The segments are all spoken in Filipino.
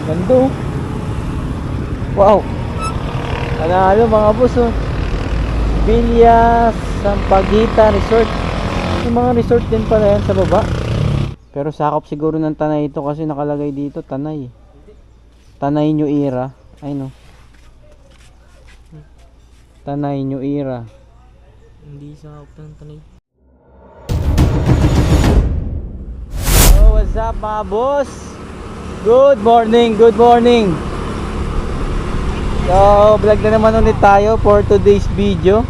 Ganda oh. Wow. Ano mga boss oh. Villa Sampaguita Resort. Yung mga resort din pala yan sa baba. Pero sakop siguro ng Tanay ito kasi nakalagay dito Tanay. Tanay New Era. Ay no. Tanay New Era. Hindi sakop ng Tanay. So what's up mga boss? Good morning, good morning. So vlog na naman ulit tayo for today's video.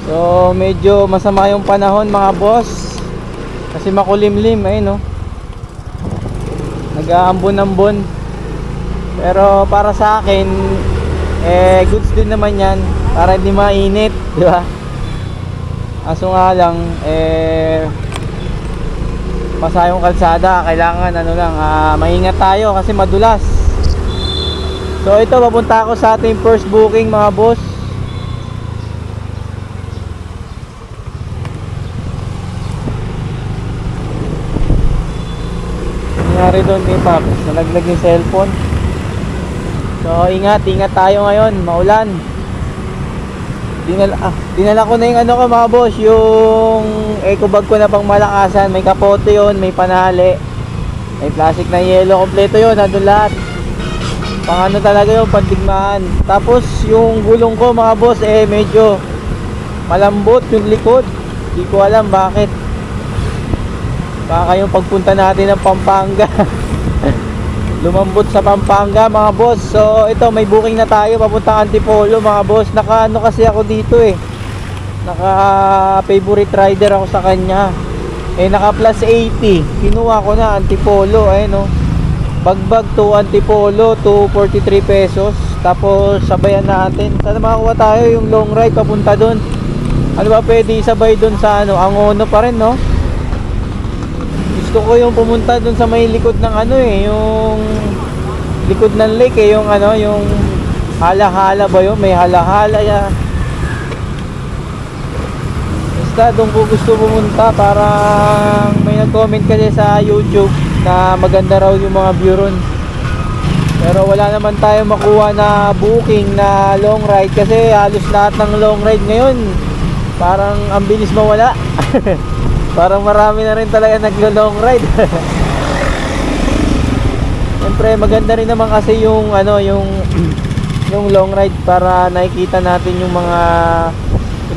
So medyo masama yung panahon mga boss. Kasi makulimlim ayun no. Nag-aambon-ambon. Pero para sa akin goods din naman yan para hindi mainit, di ba? Aso nga lang basa yung kalsada, kailangan ano lang maingat tayo kasi madulas. So ito papunta ako sa ating first booking mga boss. Nangyari doon kay Pops, nalaglag yung cellphone. So ingat tayo ngayon, maulan. Dinala ko na yung ano ko mga boss, yung eco bag ko na pang malakasan. May kapote yun, may panali, may plastic na yelo, kompleto yun, nandun lahat. Pang ano talaga yun, pandigmaan. Tapos yung gulong ko mga boss medyo malambot yung likod. Di ko alam bakit. Baka yung pagpunta natin ng Pampanga lumambot sa Pampanga mga boss. So ito may booking na tayo papuntang Antipolo mga boss. Naka ano kasi ako dito naka favorite rider ako sa kanya. Naka plus 80. Kinuha ko na Antipolo no. Bagbag to Antipolo to 43 pesos. Tapos sabayan natin. Sana makakuha tayo yung long ride papunta doon. Ano ba pwede isabay doon sa ano, Angono pa rin no. Gusto ko yung pumunta dun sa may likod ng ano yung likod ng lake yung ano, yung hala-hala ba yun? May hala-hala ya. Basta doon ko gusto pumunta. Parang may nag-comment kasi sa YouTube na maganda raw yung mga view ron. Pero wala naman tayo makuha na booking na long ride kasi halos lahat ng long ride ngayon parang ang bilis mawala. Parang marami na rin talaga naglo-long ride. Siyempre maganda rin naman kasi yung ano, yung long ride para nakikita natin yung mga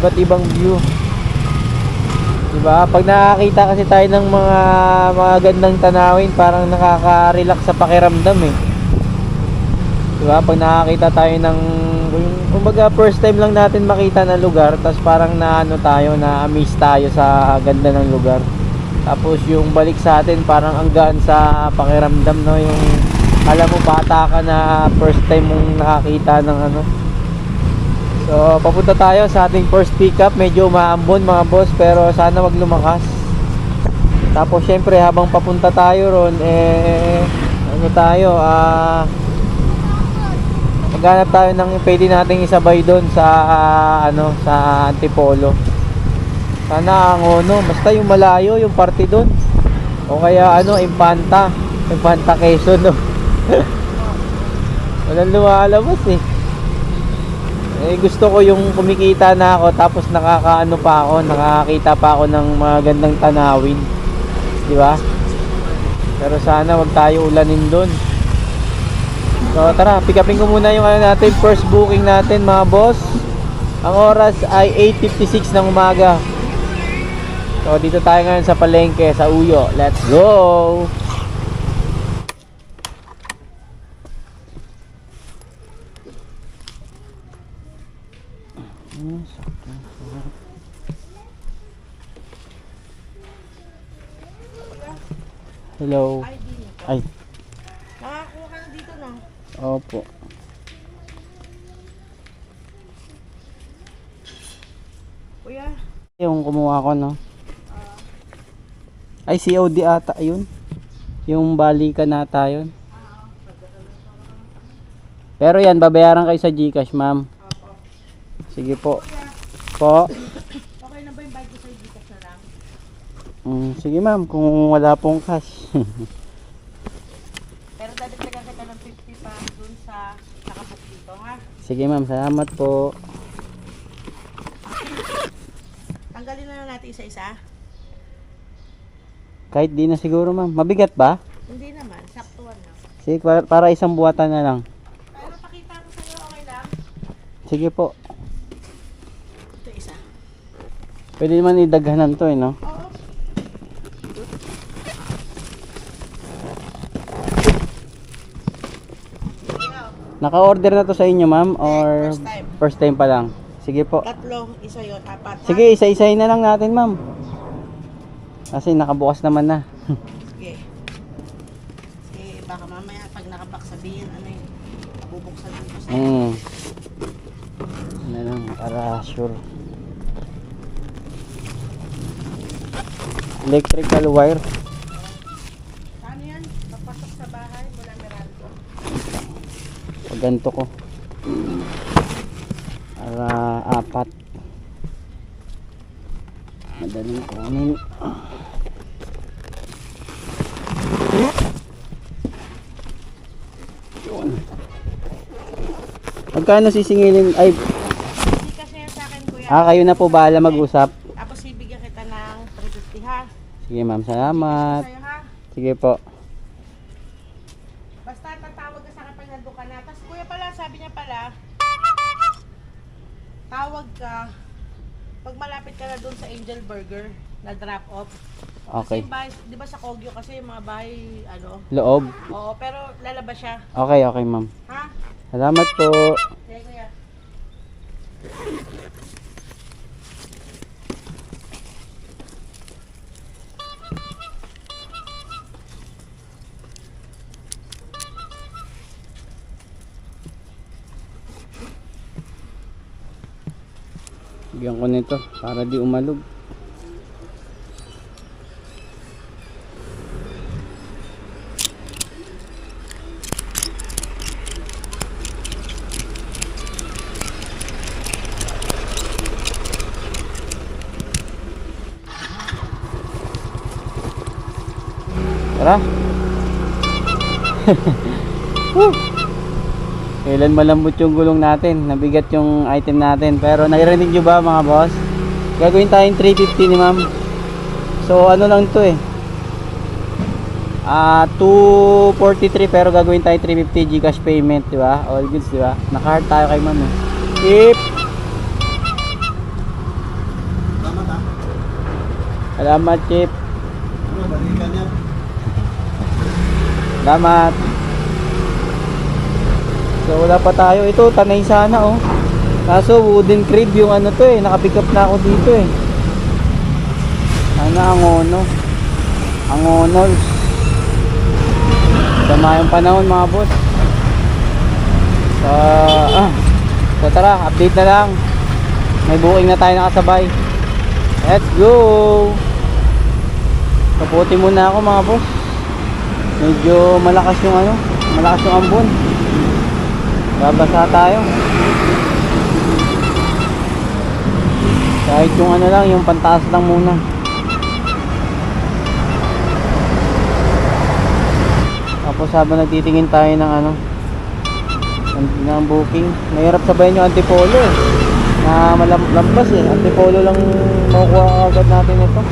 iba't ibang view. Diba? Pag nakakita kasi tayo ng mga gandang tanawin, parang nakaka-relax sa pakiramdam Diba? Pag nakakita tayo ng kumbaga first time lang natin makita na lugar, tapos parang naano tayo, na-amaze tayo sa ganda ng lugar. Tapos yung balik sa atin parang ang gaan sa pakiramdam no, yung alam mo bata ka na first time mong nakakita ng ano. So papunta tayo sa ating first pickup. Medyo umaambon mga boss pero sana wag lumakas. Tapos syempre habang papunta tayo ron ano tayo maghanap tayo ng pwede nating isabay doon sa ano, sa Antipolo. Sana Angono, basta yung malayo yung parte doon. O kaya ano, Impanta Quezon no. Walang lumalabas gusto ko yung kumikita na ako tapos nakakaano pa ako, nakakita pa ako ng mga gandang tanawin. Di ba? Pero sana wag tayo ulanin doon. So tara, pick upin ko muna yung ano natin, first booking natin mga boss. Ang oras ay 8:56 ng umaga. So dito tayo ngayon sa palengke sa Uyo. Let's go. Hello. Ay. Nakakuha ka na dito, no? Opo. Kuya. Yung kumuha ko, no? Ay, COD ata, yun. Yung balikan nata yun. Pero yan, babayaran kayo sa GCash, ma'am. Sige po. Po. Okay na ba yung bike ko sa Gcash na lang? Sige ma'am, kung wala pong cash. Pero dadagdagan kita ng 150 pa dun sa nakabook dito, ha? Sige ma'am, salamat po. Tanggalin na lang natin isa-isa. Kahit di na siguro ma'am. Mabigat ba? Hindi naman, saktuan lang. Sige, para isang buwatan na lang. Pero pakita ko sa'yo, okay lang? Sige po. Ito isa. Pwede naman idaghanan to no? Oo. Naka-order na to sa inyo ma'am? Or First time. first time pa lang? Sige po. Tatlo, isa yun, apat. ha? Sige, isa-isahin na lang natin ma'am. Kasi nakabukas naman na. Sige. Kasi baka mamaya pag nakabak sabihin, ano yun, bubuksan dito sa Ano lang, para sure. Electrical wire. Ano yan? Papasok sa bahay mula Meralco. Pag ganito ko. Para apat. Madaling kunin. Yun. Magkano sisingilin? Ay, Hindi kasi yan sa akin, kuya. kayo na po bahala mag-usap. Tapos ibigyan kita ng 350, ha? Sige ma'am, salamat. Sa'yo, ha? Sige po. Basta tatawag ka sa akin pag nandun ka na. Tapos kuya pala, sabi niya pala, tawag ka pag malapit ka na dun sa Angel Burger na drop off. Okay. Kasi yung bahay, di ba sa Kogyo kasi yung mga bahay, ano, Loob. oo, pero lalabas siya. Okay, okay ma'am. Ha? Salamat po. Sige kuya. Bigyan ko nito para di umalog. Tara. Woo! Kailan malambot yung gulong natin, nabigat yung item natin. Pero narinig nyo ba mga boss? Gagawin tayong 350 ni ma'am. So ano lang to eh, 243 pero gagawin tayo 350 GCash payment, di ba? All goods, di ba? Naka-hard tayo kay ma'am eh. Tip. Salamat, Chip. Salamat. So wala pa tayo. Ito, tanay sana oh. Kaso wooden crib yung ano to eh. Nakapick up na ako dito eh. Ano, Angono. Angonols. Sama yung panahon mga boss. So tara, update na lang. May booking na tayo nakasabay. Let's go. Kaputi muna ako mga boss. Medyo malakas yung ano, malakas yung ambon. Babasa tayo. Kahit yung ano lang, yung pantaas lang muna. Tapos habang nagtitingin tayo ng ano, ng booking, mahirap sabayin yung antipolo eh. Na malampas eh. Antipolo lang makukuha agad natin ito.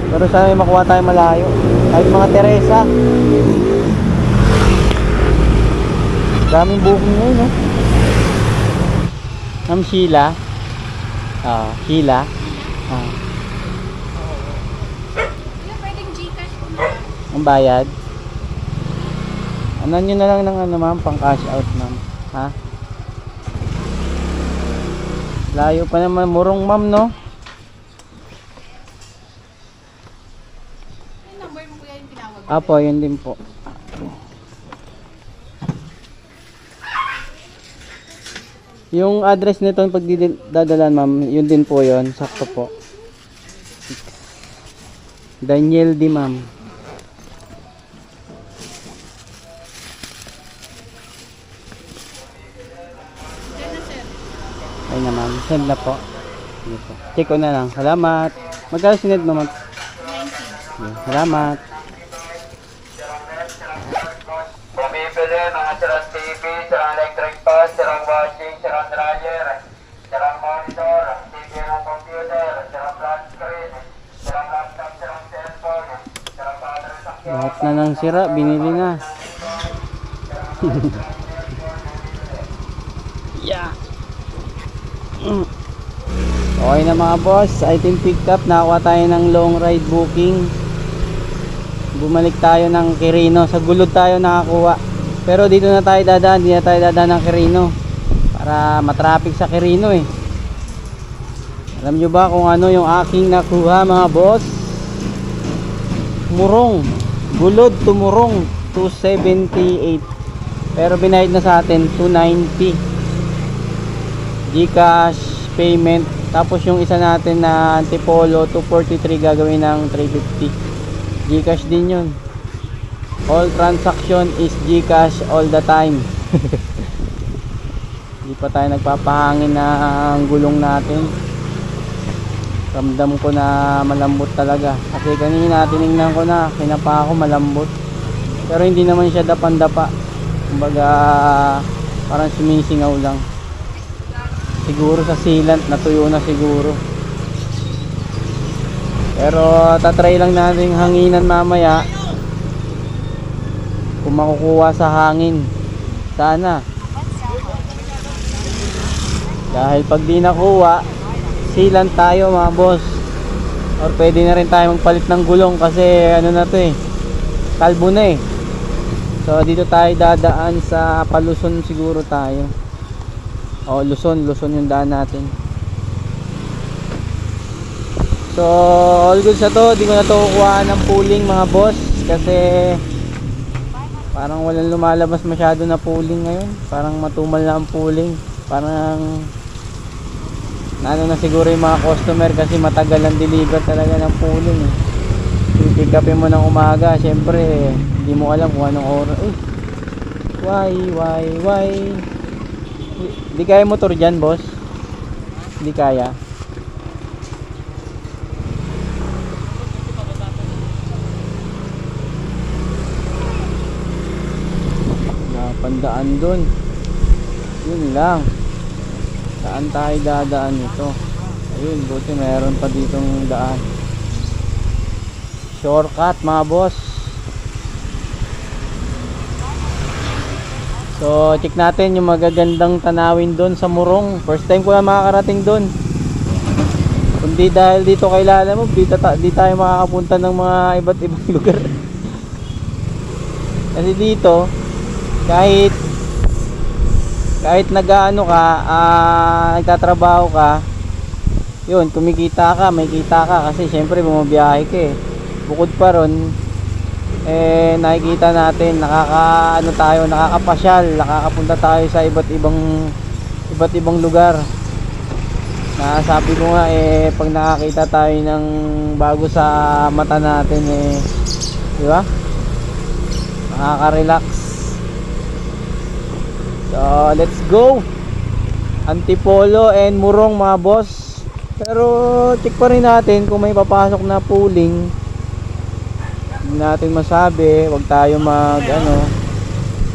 Pero sana may makuha tayo malayo. Kahit mga Teresa. Daming booking ngayon eh. Ma'am Sheila. Sheila. Pwedeng Gcash po na. Ang bayad. Ano nyo na lang ng ano ma'am, pang cash out ma'am. Ha? Layo pa naman, murong ma'am no? Yung number mo kuya yung tinawag. Apo, yun din po. Yung address nito pag dadalan ma'am, yun din po yun. Sakto po. Daniel D ma'am. Ay na ma'am, send na po. Sige po. Check ko na lang. Salamat. Magkano sinend mo ma'am? 90. Salamat. mga sirang TV, sirang electric fan, sirang washing, sirang dryer, sirang monitor, TV ng computer, sirang flat screen, sirang laptop, sirang cellphone, sirang battery sa Lahat na ng sira, binili na. Yeah. Okay na mga boss, item pick up, nakakuha tayo ng long ride booking. Bumalik tayo ng Quirino, sa Gulod tayo nakakuha. Pero dito na tayo dadaan, hindi na tayo dadaan ng Quirino para matraffic sa Quirino eh. Alam nyo ba kung ano yung aking nakuha mga boss? Murong, Gulod to Murong, 278. Pero binayad na sa atin 290 Gcash payment. Tapos yung isa natin na Antipolo 243 gagawin ng 350. Gcash din yun. All transaction is Gcash all the time. Hindi pa tayo nagpapahangin ng gulong natin. Ramdam ko na malambot talaga. Kasi kanina tinignan ko na, kinapa ako malambot. Pero hindi naman siya dapan-dapa. Kumbaga parang sumisingaw lang. Siguro sa sealant natuyo na siguro. Pero tatry lang natin hanginan mamaya. Kung makukuha sa hangin. Sana. Dahil pag di nakuha, sealant tayo mga boss. Or pwede na rin tayo magpalit ng gulong kasi ano na to eh, kalbo na eh. So dito tayo dadaan sa Paluson siguro tayo. O Luzon yung daan natin. So all good sa to. Di ko na to kukuha ng pooling mga boss kasi parang walang lumalabas masyado na pooling ngayon. Parang matumal na ang pooling. Parang ano na siguro yung mga customer kasi matagal ang deliver talaga ng pooling eh. Pick upin mo ng umaga, syempre hindi mo alam kung anong oras. Why? Di kaya motor dyan boss? Di kaya. Napandaan dun. Yun lang. Saan tayo dadaan ito? Ayun, buti meron pa ditong daan. Shortcut mga boss. So check natin yung magagandang tanawin doon sa Murong. First time ko na makakarating doon. Kundi dahil dito kay Lala mo, di tayo makakapunta ng mga iba't ibang lugar. Kasi dito kahit nag-ano ka, nagtatrabaho ka, yun, kumikita ka, may kita ka kasi syempre bumabiyahe ka eh. Bukod pa ron, nakikita natin, nakakapasyal, nakakapunta tayo sa iba't ibang lugar. Sabi ko nga pag nakakita tayo ng bago sa mata natin di ba? Nakaka-relax. So, let's go. Antipolo and Murong mga boss. Pero check pa rin natin kung may papasok na pooling. Hindi natin masabi, wag tayo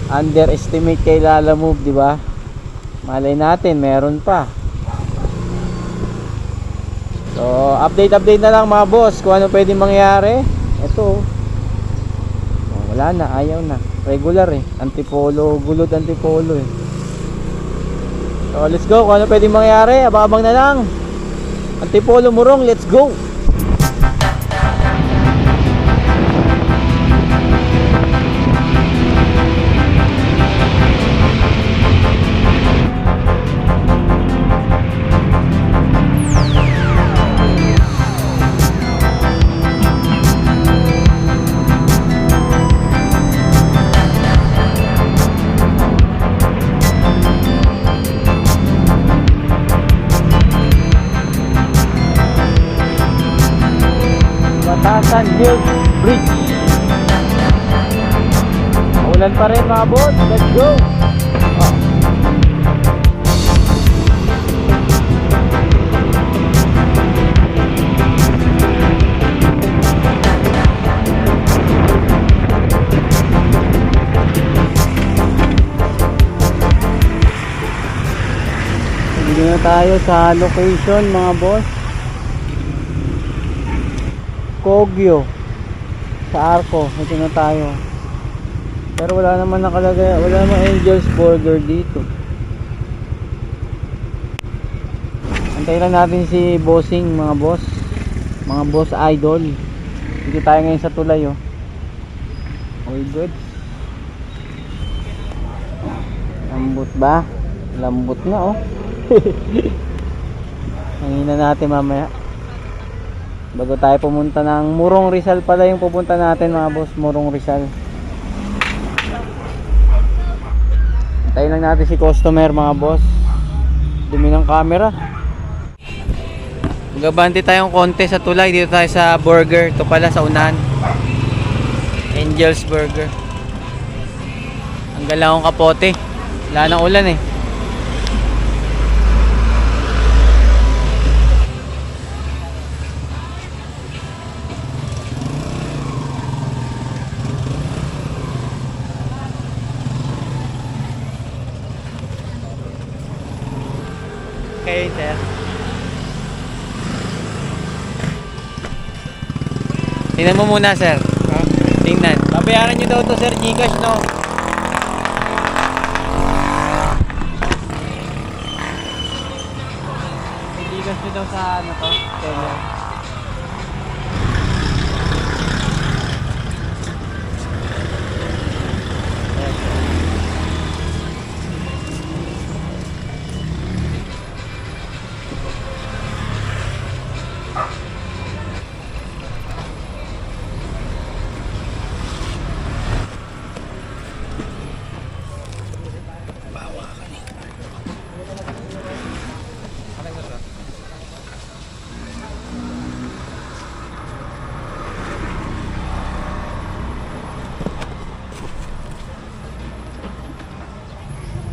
underestimate kay Lala Move, di ba? Malay natin meron pa. So, update na lang mga boss kung ano pwedeng mangyari. Ito. Wala na, ayaw na. Regular Antipolo, Gulod Antipolo So, let's go. Kung ano pwedeng mangyari, abang-abang na lang. Antipolo Murong, let's go. Batasan Hills Bridge. Ulan pa rin mga boss. Let's go. tayo sa location mga boss. Kogyo sa Arco. Ito na tayo. Pero wala naman nakalagay, wala naman Angel's Burger dito. Antayin lang natin si Bossing mga boss. Mga boss idol. Dito tayo ngayon sa tulay oh. All good. Lambot ba? Lambot na oh. Hangina natin mamaya. Bago tayo pumunta ng Murong Rizal pala yung pupunta natin mga boss. Murong Rizal. Antayin lang natin si customer mga boss. Dumi ng camera. Magabante tayong konti sa tulay. Dito tayo sa burger. Ito pala sa unahan. Angel's Burger. Ang galawang kapote. Wala nang ulan eh. Okay, sir. Tingnan mo muna, sir. Tingnan. Babayaran nyo daw to, sir. Gcash, no? Gcash nyo daw sa ano to? Teller.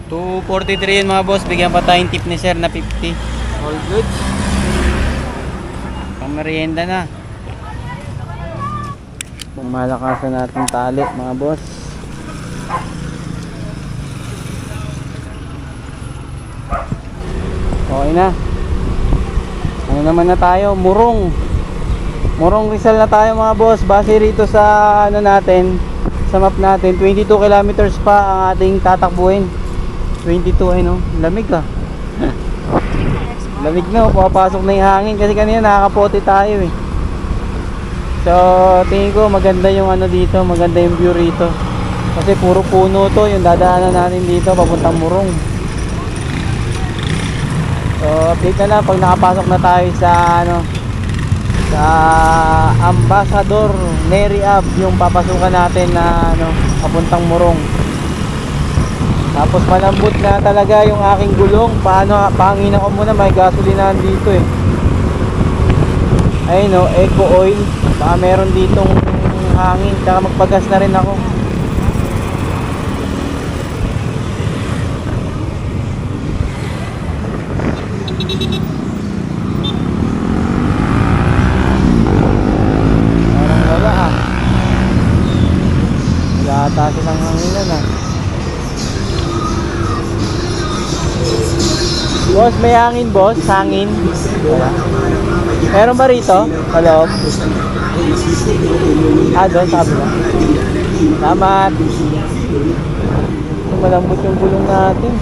$243 yun mga boss. Bigyan pa tayong tip ni sir na 50. All good. Pamerienda na. Pumalakasan natin tali mga boss. Okay na. Ano naman na tayo? Murong Rizal na tayo mga boss. Base rito sa ano natin, sa map natin, 22 kilometers pa ang ating tatakbuhin. 22 ay no, lamig ah. Lamig na, pumapasok na yung hangin kasi kanina nakakapote tayo eh. So tingin ko maganda yung ano dito, maganda yung view rito. Kasi puro puno to, yung dadaanan natin dito papuntang Murong. So update na lang pag nakapasok na tayo sa ano, sa Ambassador Neri Ave, yung papasukan natin na ano, papuntang Murong. Tapos malambot na talaga yung aking gulong. Pangina ko muna, may gasolinahan dito eh. Ayun no, Eco Oil. Baka meron ditong hangin. Tsaka magpagas na rin ako. Parang wala ah. Wala ata silang hanginan ah. Boss, may hangin boss? Hangin? Wala. Meron ba rito? Paloob? Doon, sabi na. Salamat. Malambot yung gulong natin.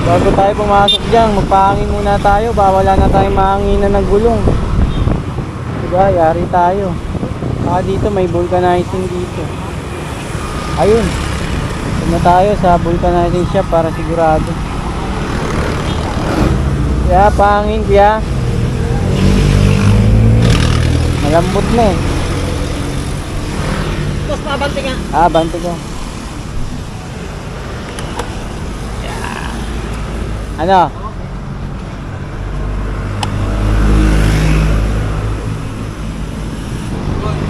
Bago tayo pumasok dyan, magpahangin muna tayo. Wala na tayong mahanginan ng gulong. Diba, yari tayo. Saka dito, may vulcanizing dito. Ayun. Na tayo sa vulcanizing shop para sigurado. Kaya pangin kaya malambot na eh. Boss, mabante nga. Bante ko. Ano?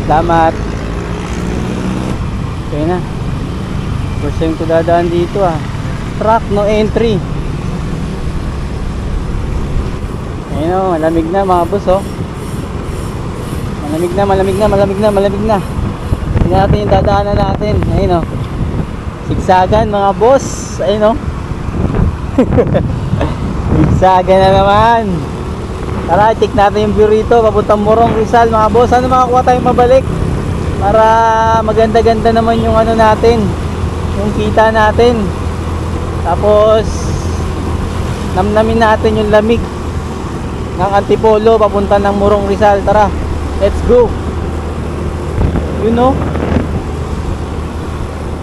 Salamat. Okay na. First time ko dadaan dito ah. Truck no entry. Ayun o, malamig na mga boss oh. Malamig na. Tingnan natin yung dadaanan natin. Ayun o. Sigsagan mga boss. Ayun o. Bigsaga na naman. Tara, check natin yung view rito. Papuntang Morong Rizal mga boss. Ano makakuha tayong mabalik? Para maganda-ganda naman yung ano natin, yung kita natin. Tapos namnamin natin yung lamig ng Antipolo papunta ng Morong Rizal. Tara, let's go. You know,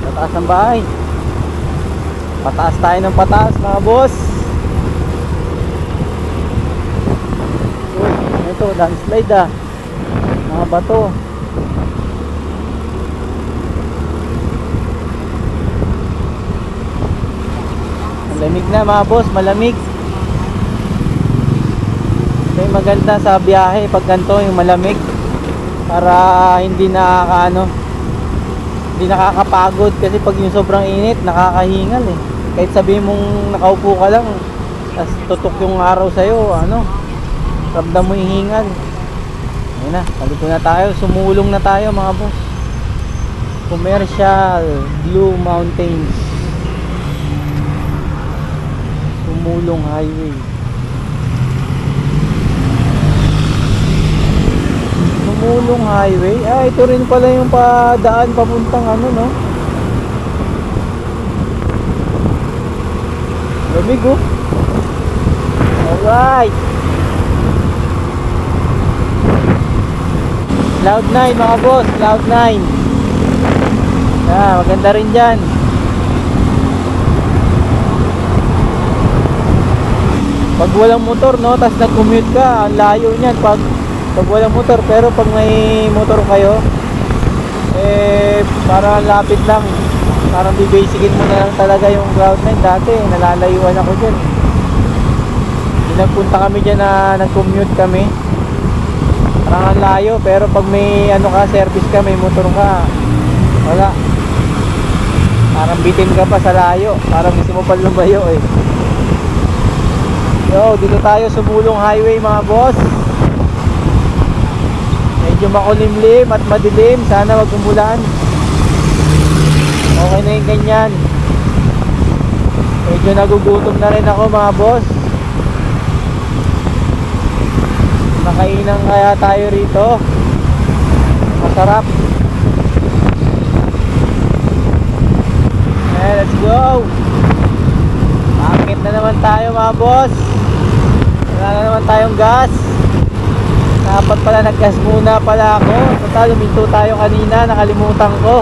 pataas ang bahay. Pataas tayo ng pataas mga boss. Uy, ito, landslide ah. Mga bato. Malamig na mga boss, malamig. Ito yung maganda sa biyahe pag ganito yung malamig. Para hindi hindi nakakapagod. Kasi pag yung sobrang init, nakakahingal eh. Kahit sabihin mong nakaupo ka lang, tas tutok yung araw sa'yo, ramdam mo yung hingal. Ayun na, palito na tayo, sumulong na tayo mga boss. Commercial Blue Mountains, Sumulong Highway. Sumulong Highway, ito rin pala yung padaan papuntang no. Lamig oh. Alright. Cloud9 mga boss, Cloud9. Maganda rin dyan. Pag walang motor no, tas nag-commute ka, ang layo niyan pag walang motor. Pero pag may motor kayo, parang lapit lang. Parang bibasicin mo na lang talaga yung Cloud9. Dati nalalayuan ako dyan. Nagpunta kami dyan na nag-commute kami. Parang ang layo. Pero pag may service ka, may motor ka, wala. Parang bitin ka pa sa layo. Parang gusto mo pa lumayo eh. Yo, dito tayo Sumulong Highway mga boss. Medyo makulimlim at madilim. Sana wag umulan. Okay na yung ganyan. Medyo nagugutom na rin ako mga boss. Nakainan kaya tayo rito. Masarap. Let's go. Akit na naman tayo mga boss. Wala na naman tayong gas. Dapat pala nag-gas muna pala ako. Total, luminto tayo kanina. Nakalimutan ko.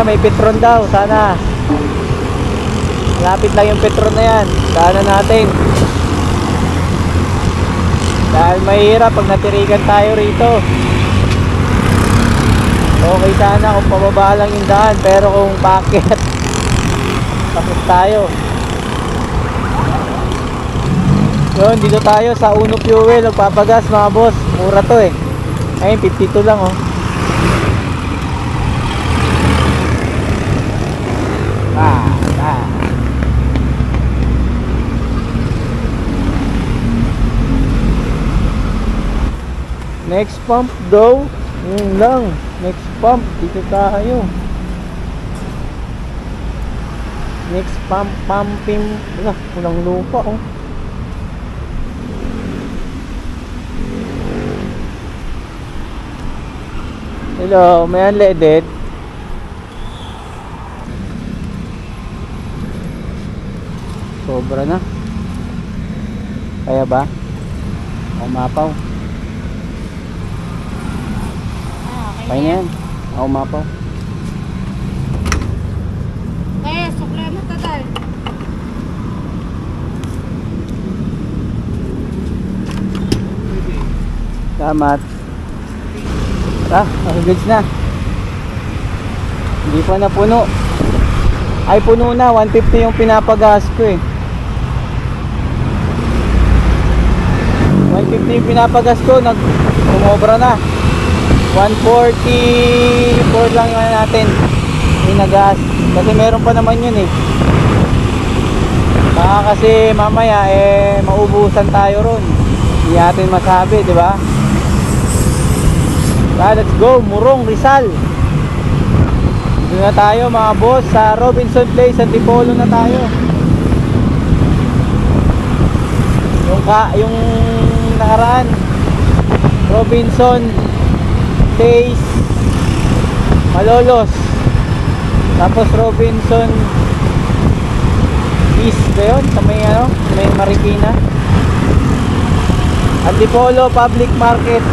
May Petron daw. Sana lapit lang yung Petron na yan. Sana natin. Dahil mahirap pag natirikan tayo rito. Okay sana kung pababa lang yung daan. Pero kung bakit takot tayo. Yun, dito tayo sa Uno Fuel. Nagpapagas mga boss. Mura to eh. Ayun, 52 lang oh. Next pump daw. Yun lang. Next pump. Dito tayo. Next pump. Pumping. Wala. Walang lupa oh. Hello. May unleaded. Sobra na. Kaya ba? Umapaw. Kaya na yan. Umapaw. Kaya, sukla mo tatal. Salamat. Okay, goods na. Hindi pa napuno. Ay, puno na. 150 yung pinapagas ko eh. 150 yung pinapagas ko. Sumobra na. 144 lang yung natin. Inagas. Kasi meron pa naman yun eh. Baka kasi mamaya maubusan tayo ron. Hindi natin masabi, di ba? Let's go, Morong Rizal. Doon na tayo mga boss. Sa Robinson Place, Antipolo na tayo. yung nakaraan Robinson Days Malolos, tapos Robinson East ba yun? Sa may ano, may Marikina. Antipolo Public Market.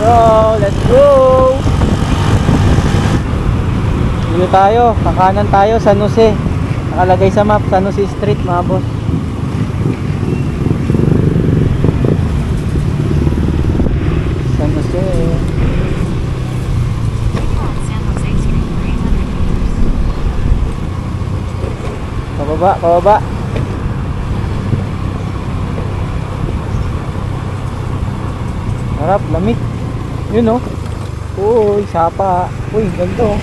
So, let's go. Dito tayo, kakanan tayo, San Jose. Nakalagay sa map, San Jose Street mga boss. San Jose. San Jose Street, 300 meters. Pababa, pababa. Harap, lamig. Yun oh. Uy, sapa. Uy, ganito oh.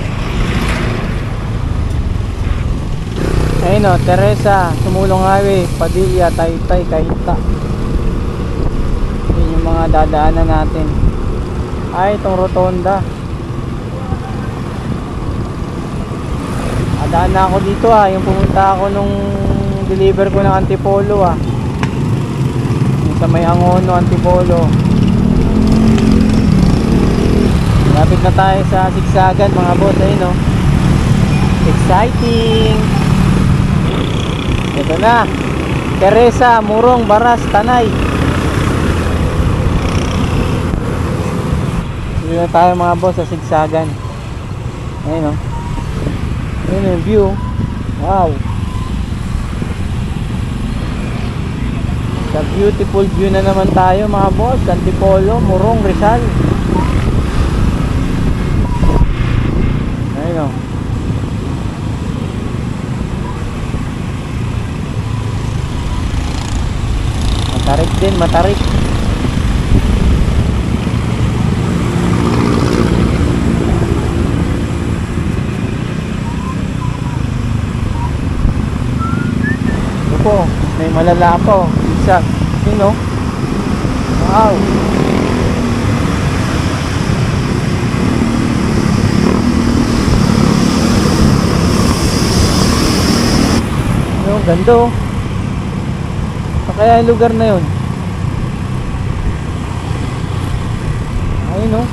Ayun oh, Teresa, Sumulong Highway, Padilla, Taytay, Kahita. Yun yung mga dadaanan natin. Ay, itong rotonda. Adaan na ako dito ah, yung pumunta ako nung deliver ko ng Antipolo ah. Yung sa may Angono, Antipolo. Lapit na tayo sa Zigzagan mga boss, ayun no. Exciting. Ito na, Teresa, Murong, Baras, Tanay. Dito na tayo mga boss sa Zigzagan. Ayun no. Ayun yung view. Wow. Sa beautiful view na naman tayo mga boss. Antipolo, Murong, Rizal. Ayun o. Matarik din, matarik. Ito po, may malala po. Isa, yun o. Wow. Yung ganda oh. Saan kaya yung lugar na yun? Ayun oh.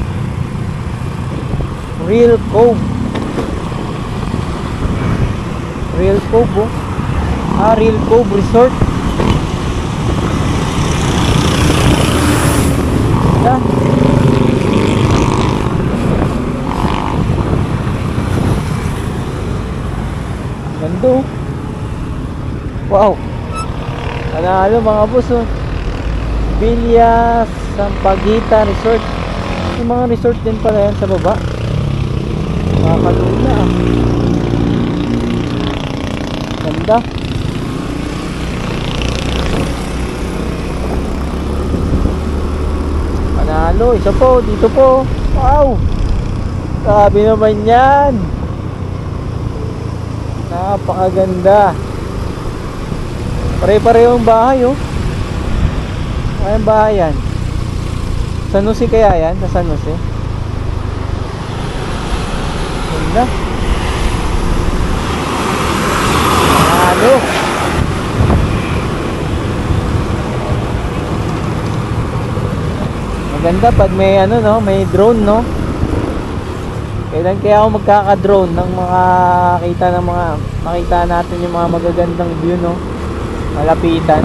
Real Cove. Real Cove oh. Ah, Real Cove Resort. Ganda. Ganda oh. Wow. Panalo mga boss oh. Villa Sampaguita Resort. Yung mga resort din pala yan sa baba. Makakalula ah. Ganda. Panalo. Isa po. Dito po. Wow. Sabi naman yan. Napakaganda. Pare-parehong bahay oh. Ayun bahay yan. San Jose kaya yan? Sa San Jose. Ganda. Ano? Maganda pag may ano no, may drone no. Kailan kaya ako magkaka-drone ng makita natin yung mga magagandang view no. Malapitan.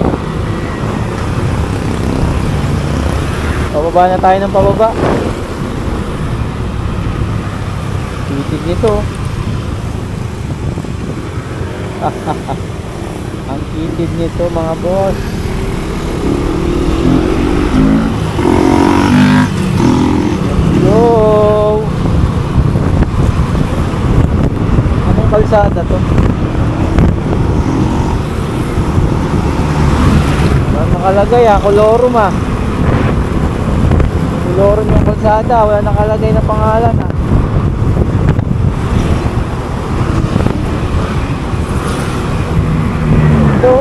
Pababa na tayo ng pababa. Titig nito. Ang kitid nito mga boss. Let's go. Anong kalsada to? Nakalagay Colorum Colorum yung kalsada, wala nakalagay na pangalan Ito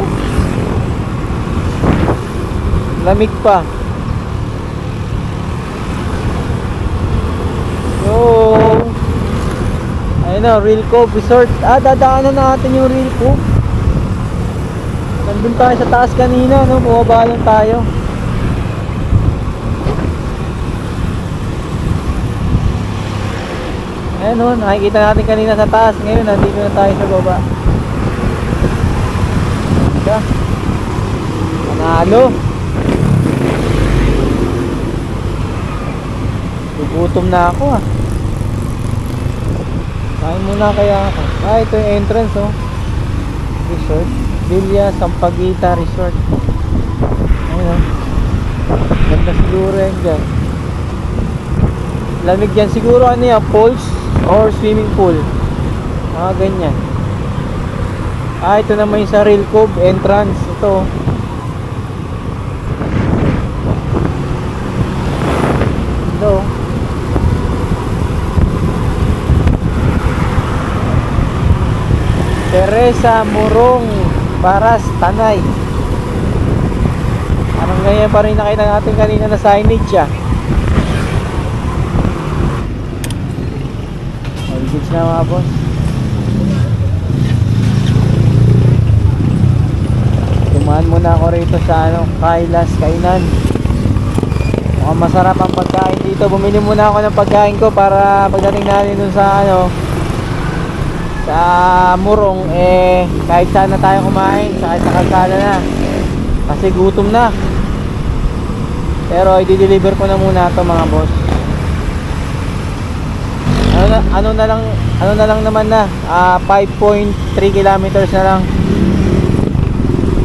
lamig pa. So ayun Ayun o, Real Cove Resort. Dadaanan natin yung Real Cove. Nandun tayo sa taas kanina, no? Bumaba lang tayo. Ayan o, nakikita natin kanina sa taas. Ngayon, nandito na tayo sa baba. Diba? Panalo. Gugutom na ako ah. Kain muna kaya ako. Ito yung entrance oh. Resort Villa Sampaguita Resort. Ayun oh. Ganda siguro yan dyan. Lamig yan siguro, ano yan, pools or swimming pool. Ganyan. Ito naman yung sa Real Cove entrance. Ito. Ito. Teresa Morong Baras Tanay. Parang ganyan pa rin nakita natin kanina na signage ah. All goods na mga boss. Tumahan muna ako rito sa Kailas Kainan. Mukhang masarap ang pagkain dito. Bumili muna ako ng pagkain ko para pagdating natin dun sa sa Morong kahit saan na tayo kumain, kahit sa kalsada na, kasi gutom na. Pero i-deliver ko na muna to mga boss. Ano na lang naman na 5.3 kilometers na lang.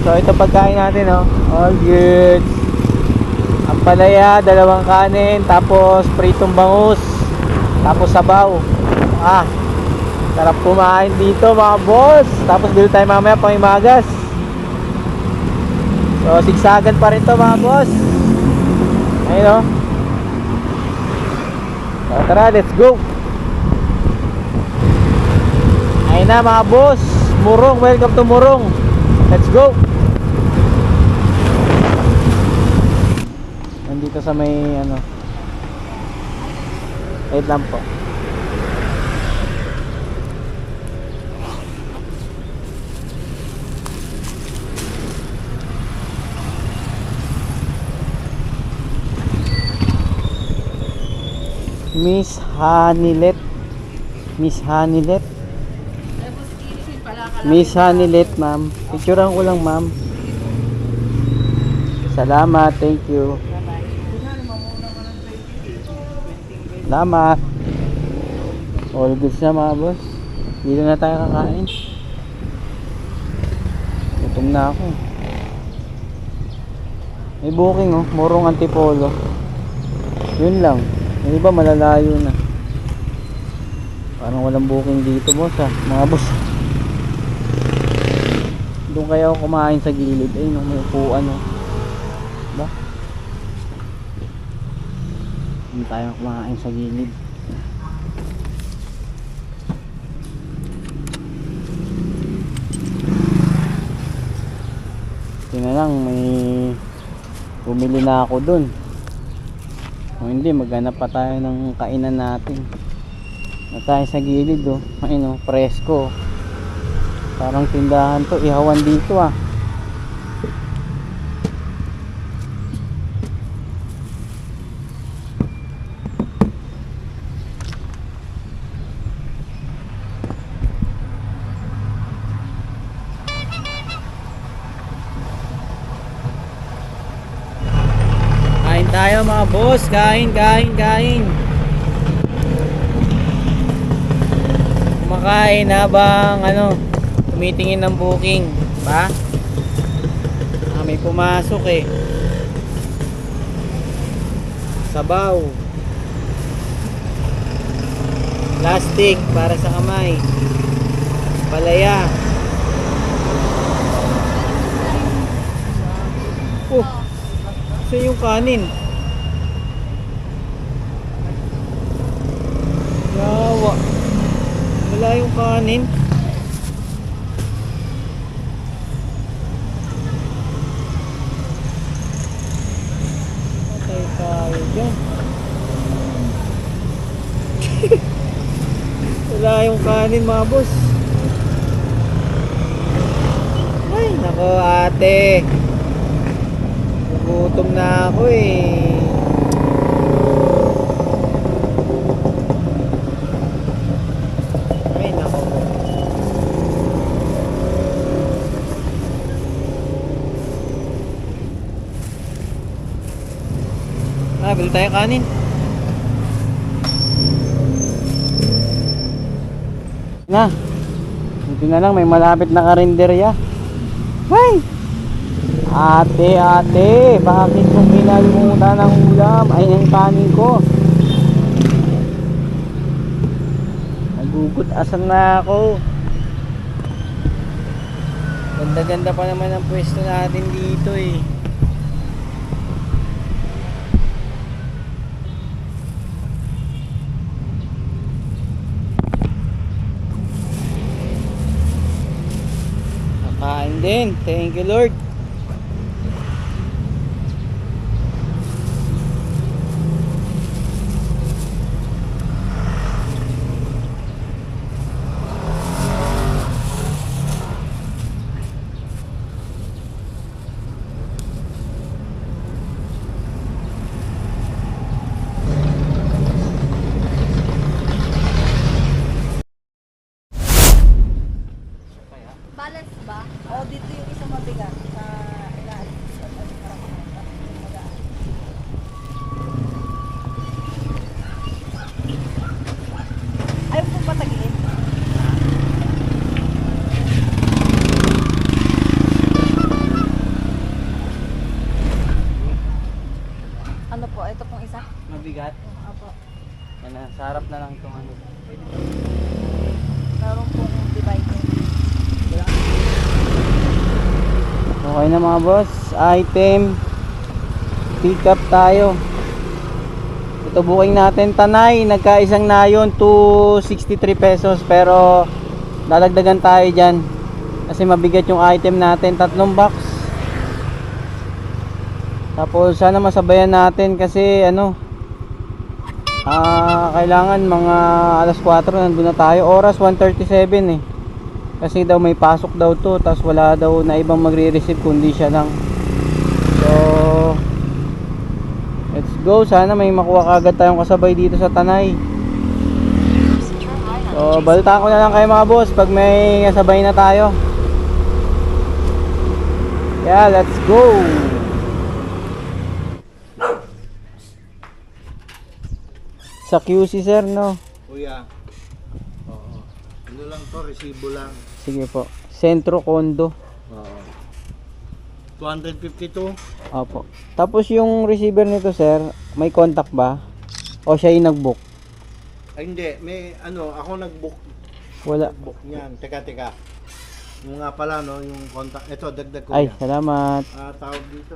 So ito pagkain natin all goods. Ang palaya, 2 kanin, tapos pritong bangus, tapos sabaw. Sarap kumain dito mga boss. Tapos dito tayo mamaya pangimagas. So sigsagan pa rin to mga boss. Ayun so, tara, let's go. Ayun na mga boss. Morong, welcome to Morong. Let's go. Nandito sa may wait lang po. Miss Hanilet. Miss Hanilet. Miss Hanilet, ma'am. Picturean ko lang, ma'am. Salamat, thank you. Salamat. All goods na mga boss. Dito na tayo kakain. Gutom na ako. May booking Morong Antipolo. Yun lang. Yung iba malalayo na. Parang walang booking dito boss mga boss. Doon kaya ako kumain sa gilid. May upuan ba? Doon tayo kumain sa gilid. Tingnan lang, may bumili na ako doon. O hindi, maghanap pa tayo ng kainan natin. Na tayo sa gilid ayun presko. Parang tindahan to, ihawan dito Kain tayo mga boss, kain. Kumakain habang tumitingin ng booking, ba? May pumasok sabaw, plastic para sa kamay, palaya, so yung kanin, yawa, wala yung kanin. Patay tayo dyan. Wala tayong kanin mga boss. Ay nako ate, gugutom na ako eh. Ay nako. Bili tayo kanin. Na. Buti na lang may malapit na karinderya. Hay! Ate, bakit kong kinalimutan ng ulam? Ay, ang kanin ko. Nagugut-asan na ako. Ganda-ganda pa naman ang pwesto natin dito eh. Kain din. Thank you Lord. Balance ba? O dito yung isang mabigat sa ilalim. Ayaw po patagin. Ano po? Ito pong isa? Mabigat. Opo. Yan na, sa harap na lang itong ano. Meron pong divider. Okay na mga boss, item pick up tayo. Ito booking natin Tanay, nagkaisang nayon 263 pesos pero dadagdagan tayo dyan kasi mabigat yung item natin, 3 box. Tapos sana masabayan natin kasi ano kailangan mga alas 4 nandun na tayo, oras 1:37 eh. Kasi daw may pasok daw to, tapos wala daw na ibang magre-receive kundi siya lang. So let's go, sana may makuha kagad tayong kasabay dito sa Tanay. So balitaan ko na lang kayo mga boss pag may kasabay na tayo. Yeah, let's go. Sa QC sir no? Kuya. Oo. Ano lang to, resibo lang. Sige po. Sentro Condo. Oo. 252. Opo. Tapos yung receiver nito sir, may contact ba? O siya yung nag-book? Ay hindi, may ano, ako nag-book. Wala. Book niyan. Teka. Yung nga pala no, yung contact. Ito, dagdag ko Ay, yan. salamat. Tawag dito.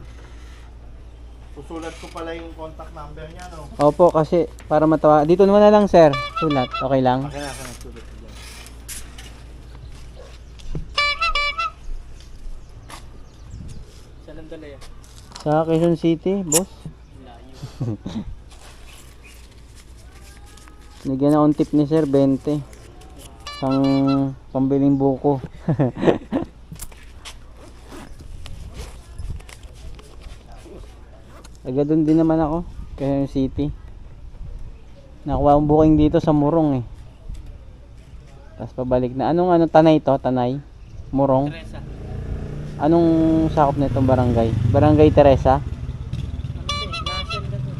Susulat ko pala yung contact number niya no. Opo, kasi para matawa. Dito naman na lang sir. Sulat. Okay lang? Akin na sulat ko dyan. Saan ang dala yan? Sa Quezon City, boss. Layo. Nagyan akong tip ni sir, 20. Pang pambiling buko. Taga doon din naman ako, Quezon City. Nakuha akong booking dito sa Murong eh. Tapos pabalik na. Anong Tanay to? Tanay? Murong? Teresa. Anong sakop na itong barangay? Barangay Teresa? Ano to eh? Nasaan na to?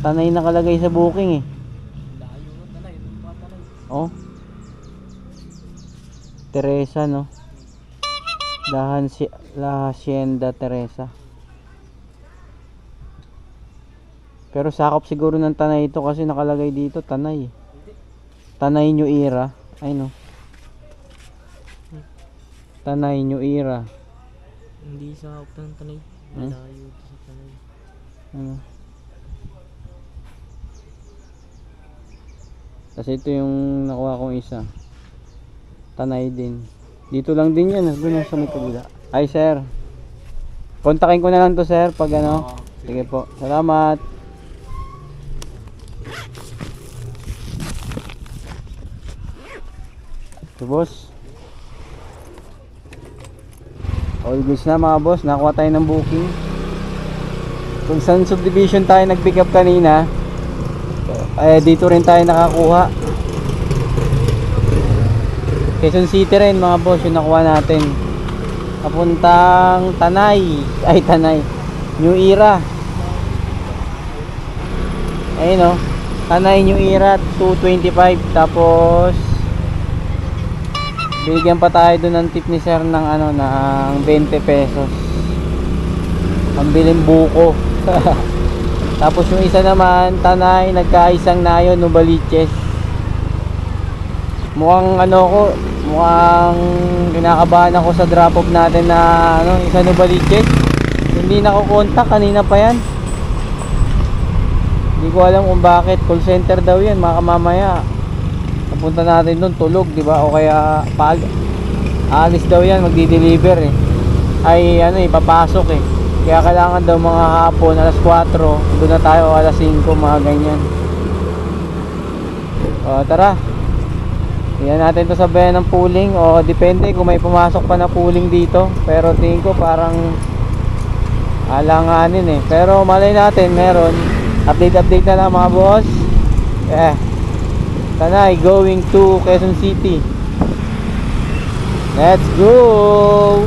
Tanay nakalagay sa booking eh. Layo na talay. Ito pa talay. Oh. Teresa no. La Hacienda Teresa. Pero sakop siguro ng Tanay ito kasi nakalagay dito Tanay. Tanay New Era. Ay no. Tanay New Era. Hindi sa hawak ng tanay. Hmm? Malayo ito sa tanay. Ano? Kasi ito yung nakuha kong isa. Tanay din. Dito lang din yan. Doon sa may kabila. Ay sir. Kontakin ko na lang to sir pag ano. Sige po. Salamat. So boss, all goods na mga boss, nakuha tayo ng booking. Kung saan subdivision tayo nag-pick up kanina, dito rin tayo nakakuha. Quezon City rin mga boss yung nakuha natin. Papuntang Tanay, New Era. Ayun o, Tanay New Era 225. Tapos binigyan pa tayo doon ng tip ni sir ng ng 20 pesos. Pambiling buko. Tapos yung isa naman, Tanay, nagkaisang nayo, Novaliches. Mukhang mukhang kinakabahan ako sa drop off natin na isa Novaliches. Hindi nakukontak, kanina pa yan. Hindi ko alam kung bakit. Call center daw yan, mga kamamaya. Napunta natin doon, tulog, di ba? O kaya pag aalis daw yan, magdi-deliver eh. Ay ipapasok eh. Kaya kailangan daw mga hapon, alas 4, doon na tayo alas 5, mga ganyan. O tara. Tingnan natin to sa bayan ng pooling. O depende kung may pumasok pa na pooling dito. Pero tingin ko parang alanganin eh. Pero malay natin meron. Update na lang mga boss. Tanay going to Quezon City. Let's go.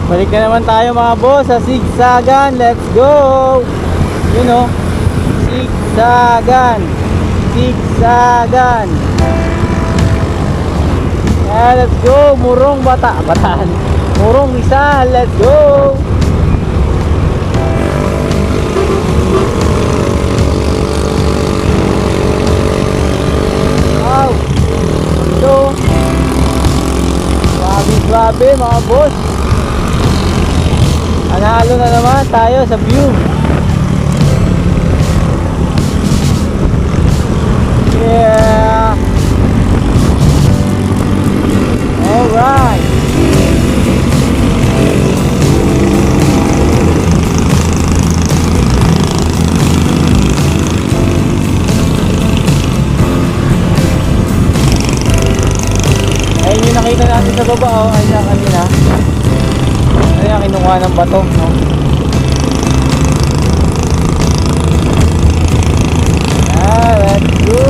Balik na naman tayo mga boss sa Zigzagan. Let's go. Zigzagan. Let's go. Murong Bataan. Murong Rizal. Let's go. Wow. Ito. Grabe mga boss. Analo na naman tayo sa view. Yeah. Alright. Ayun yung nakita natin sa baba, oh. Ayun na kanina. Ayun, kinukuha ng bato, no? Let's go!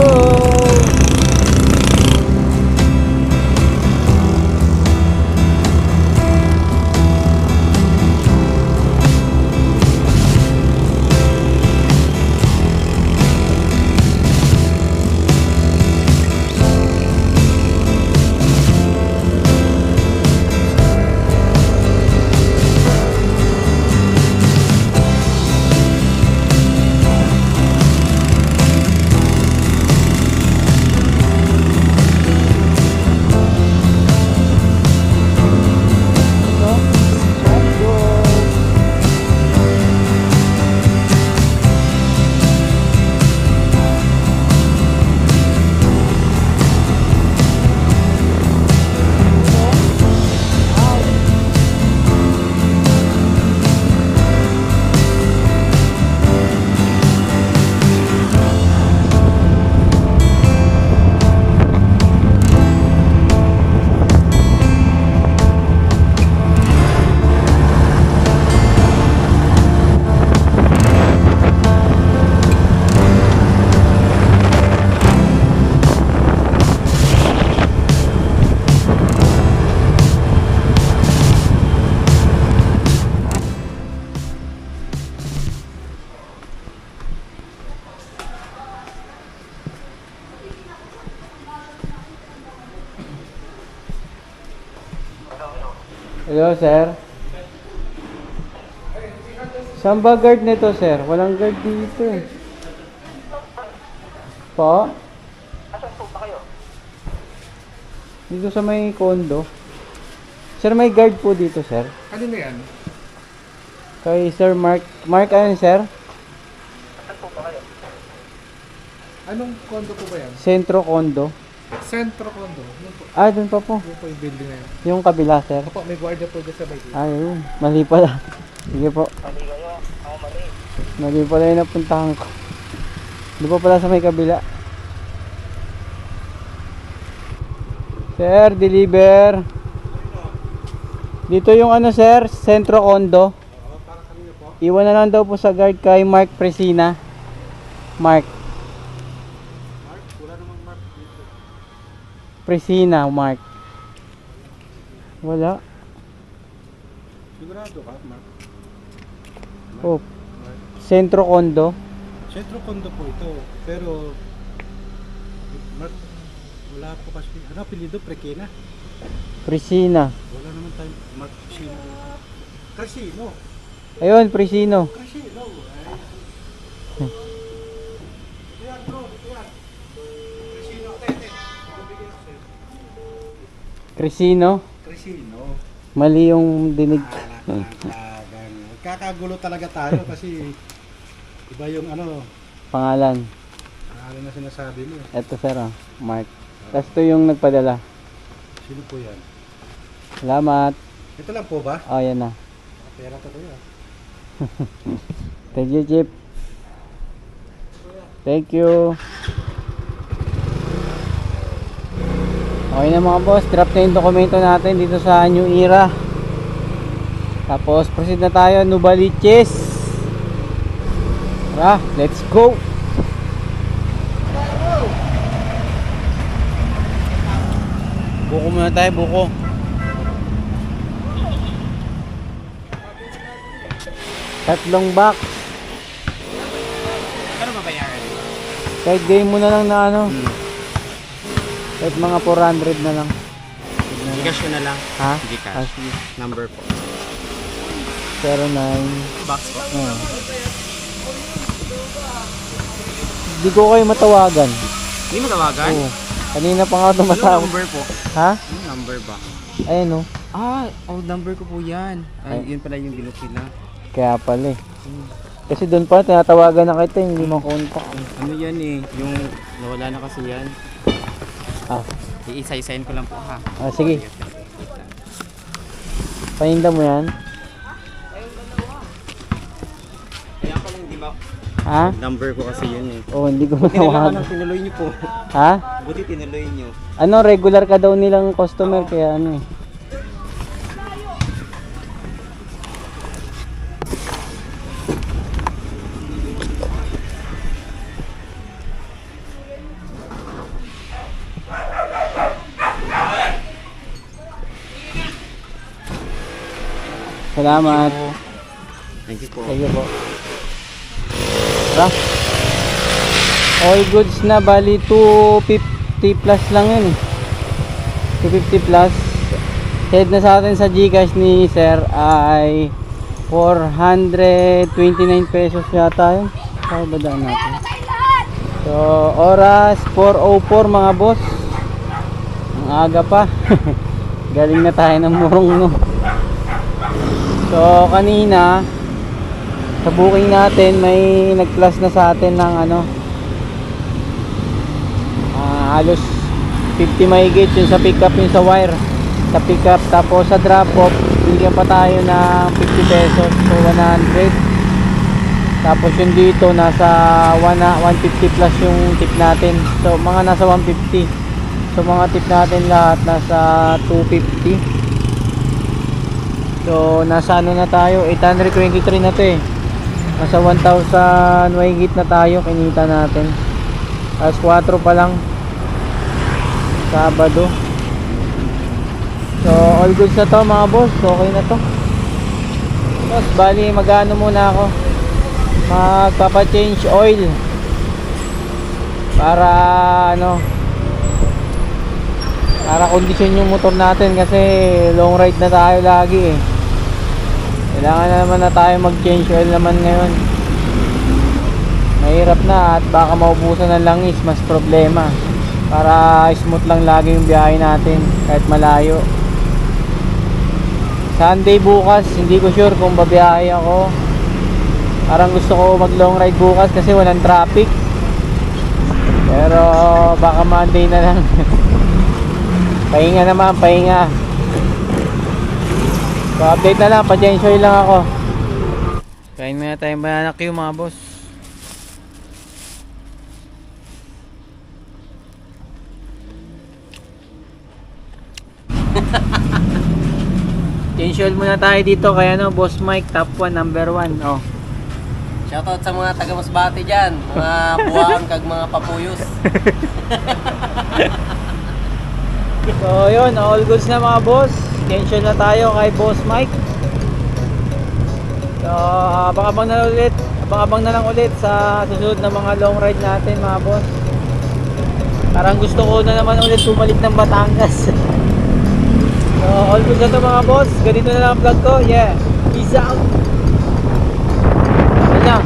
Hello, sir. Saan ba guard nito, sir? Walang guard dito eh. Po? Asan po ba kayo? Dito sa may condo. Sir, may guard po dito, sir. Kanino yan? Kay Sir Mark. Mark, ano, sir? Saan po ba kayo? Anong condo po ba yan? Sentro Condo. Centro condo. Yun po. Doon pa po. Yun po yung building na yan. Yung kabila, sir. Opo, may guardia po dyan sa may gate. Ayun. Mali pala. Sige po. Mali kayo. Ako mali. Mali pala yung napuntahan ko. Doon pa pala sa may kabila. Sir, deliver. Dito yung ano sir, Centro Condo. Iwan na lang daw po sa guard kay Mark Presina. Mark. Presina, Mark. Wala. Sigurado ka, Mark? Oh. Centro Condo. Sentro Condo po ito. Pero, Mark, wala po kasi. Ano apelido? Prekena? Presina. Wala naman tayo. Mark Crescino. Crescino. Ayun, Presino. Crescino. Yan bro, yan. Crescino. Tete. Bigyan ko sa'yo. Crescino. Crescino. Mali yung dinig. Kakagulo talaga tayo kasi iba yung ano, Pangalan. pangalan na sinasabi mo. Eto sir, oh. Mark. Tapos ito yung nagpadala. Sino po yan? Salamat. Ito lang po ba? Oh, yan na. Pera to kuya. Thank you, Chip. Thank you. Okay na mga boss, drop na yung dokumento natin dito sa New Era. Tapos proceed na tayo, Nubaliches. Tara, let's go. Buko muna tayo, buko. Tatlong box. Ano babayaran? Kahit game mo na lang na ano. Kahit mga 400 na lang. Gcash ko na lang. Ha? Gcash. Ah, sige. Number po. 09. Box po. Hindi ko kayo matawagan. Hindi mo tawagan? Oo. Kanina pa nga Ano tumatawag. number po? Ha? Ano number ba? Ayun oh. Old number ko po yan. Ay, yun pala yung binok nila. Kaya pala eh. Kasi doon pa tinatawagan na kita, hindi makontak. Ano yan eh, yung nawala na kasi yan. Ah, Iisa-isain ko lang po ha. sige. Paninda mo yan? Kaya pala hindi ba? Ha? Number ko kasi yun eh. Oh, hindi ko Tinalaman matawagan. tinuloy niyo po. Ha? Buti tinuloy niyo. Ano, regular ka daw nilang customer kaya ano eh. Salamat. Thank you po. Thank you po. Tara. All goods na, bali 250 plus lang yun eh. 250 plus. Head na sa atin sa Gcash ni Sir ay 429 pesos yata yun. Kaya ba daan natin? So, oras 4:04 mga boss. Ang aga pa. Galing na tayo ng Murong no. So, kanina sa booking natin may nag-plus na sa atin ng ano halos 50 mahigit yun sa pick up, yun sa wire sa pick up, tapos sa drop off bigyan pa tayo ng 50 pesos, so 100. Tapos yung dito nasa 150 plus yung tip natin, so mga nasa 150. So mga tip natin lahat nasa 250. So nasa ano na tayo, 823 na to eh. Nasa 1,000 mahigit na tayo kinita natin. Alas 4 pa lang, Sabado. So all goods na to mga boss, okay na to. Boss, bali mag-ano muna ako, magpapa-change oil para ano, para kondisyon yung motor natin kasi long ride na tayo lagi eh. Kailangan na naman na tayo mag-change oil naman ngayon. Mahirap na at baka maubusan ng langis, mas problema. Para smooth lang lagi yung biyahe natin kahit malayo. Sunday bukas, hindi ko sure kung babiyahe ako. Parang gusto ko mag long ride bukas kasi walang traffic. Pero baka Monday na lang. Pahinga naman, pahinga. So update na lang, pa-change oil lang ako. Kain muna tayong banana Q mga boss. Cancel muna tayo dito kaya no, Boss Mike, top 1, number 1. Oh. Shoutout sa mga taga Masbate dyan, mga buwan kag mga papuyos. So yun, all goods na mga boss. Cancel na tayo kay Boss Mike. So abang-abang na ulit. Abang-abang na lang ulit sa susunod na mga long ride natin mga boss. Parang gusto ko na naman ulit bumalik ng Batangas. So all goods na to mga boss. Ganito na lang ang vlog ko. Yeah. Peace out. Yan lang.